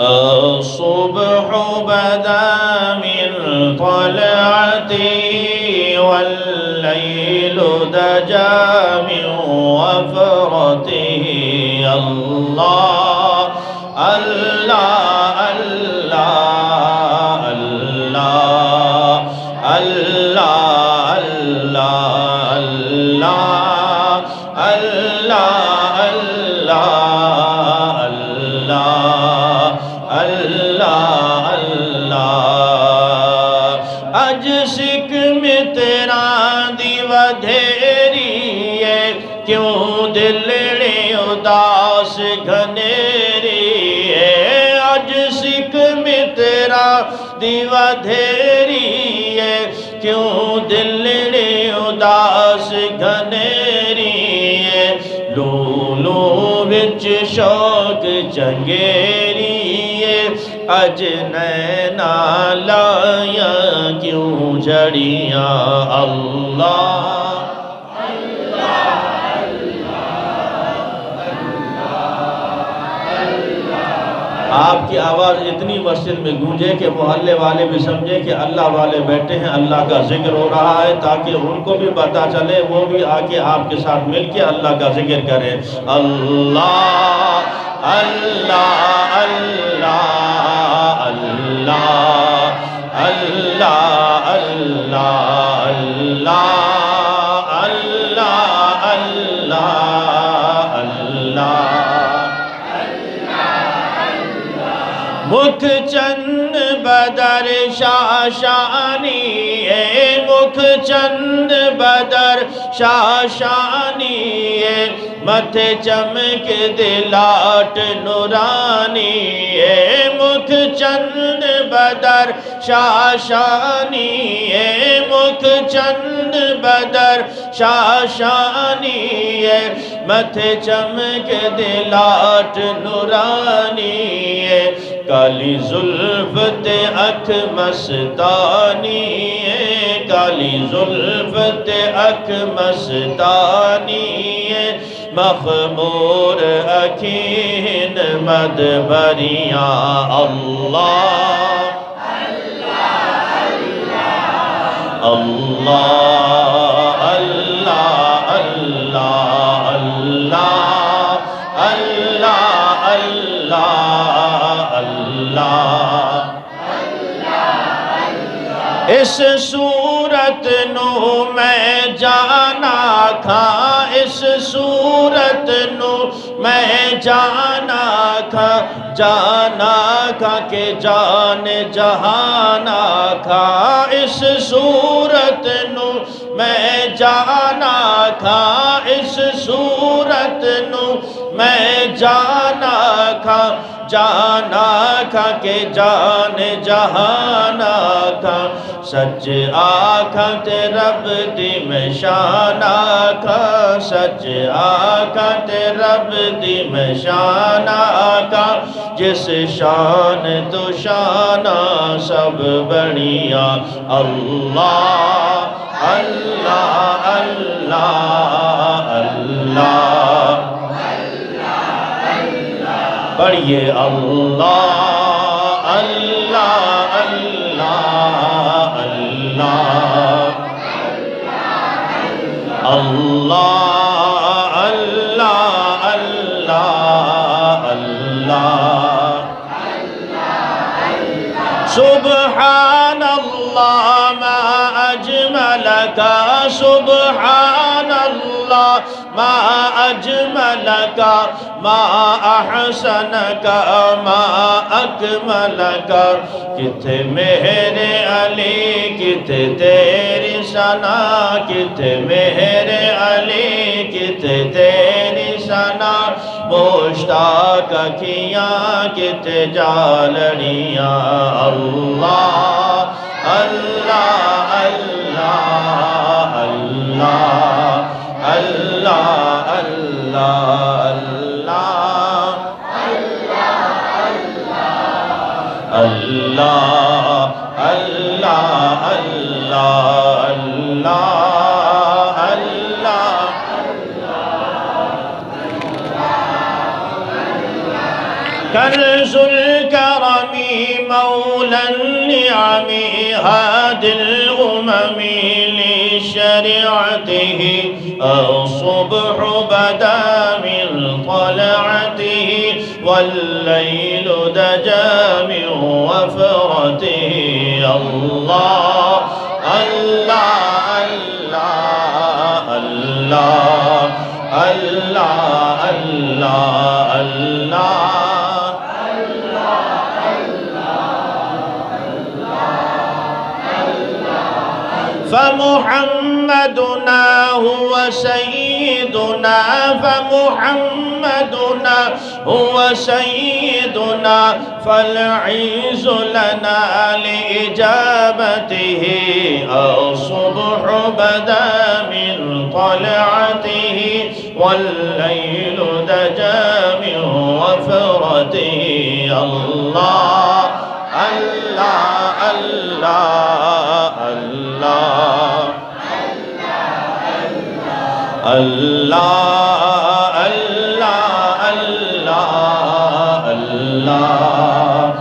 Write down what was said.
الصبح بدا من طلعته والليل دجا من وفرته الله الله الله الله الله الله الله الله اللہ اللہ اج سکھ مترا دی ودھیری ہے کیوں دلڑے اداس گھنیری ہے اج سکھ مترا دی ودھیری ہے کیوں دلڑے اداس گھنیری ہے لولو وچ شوق چنگیری اج نینا لایا کیوں جڑیاں اللہ آپ کی آواز اتنی مسجد میں گونجے کہ محلے والے بھی سمجھے کہ اللہ والے بیٹھے ہیں، اللہ کا ذکر ہو رہا ہے، تاکہ ان کو بھی پتہ چلے وہ بھی آکے آپ کے ساتھ مل کے اللہ کا ذکر کریں۔ اللہ اللہ اللہ اللہ اللہ اللہ اللہ اللہ اللہ مکھ چند بدر شاشانی ہے مکھ چند بدر شاشانی ہے متھے چمک دلاٹ نورانی ہے مکھ چند بدر شاشانی ہے مکھ چند بدر شاشانی ہے متھے چمک دلاٹ نورانی ہے کالی زلف تے اکھ مستانی ہے کالی زلف تے اکھ مستانی ہے مخمور اکھین مدبریاں اللہ اللہ اللہ اللہ اللہ اللہ اللہ اللہ اس صورت نو میں جانا کھا اس صورت نو میں جانا کھا کہ جان جہانا کھا اس صورت نو میں جانا کھا اس صورت نو میں جانا کھا کہ جان جہانا کھا سچ آکھاں تے رب دی میں شان آکھاں سچ آکھاں تے رب دی میں شان آکھاں جس شان تو شانہ سب بڑیاں اللہ اللہ اللہ اللہ پڑھئے اللہ اللہ اللہ اللہ اللہ اللہ اللہ اللہ سبحان اللہ ما اجملک سبحان اللہ ما اجملک ما احسنک ما اکملک کتھے میرے علی کتھے تیری ثنا کتھے میرے علی کتھے تیری ثنا مشتاق اکھیاں کتھے جالڑیاں اللہ اللہ اللہ اللہ اللہ اللہ اللہ اللہ اللہ اللہ اللہ کنز الكرم مولى النعم هادي الأمم لشريعته الصبح بدا من طلعته والليل دجى من وفرته الله الله الله الله الله الله فمحمدنا هو سيدنا فمحمدنا هو سيدنا فالعز لنا لإجابته الصبح بدا من طلعته والليل دجى من وفرته الله الله الله الله الله الله الله الله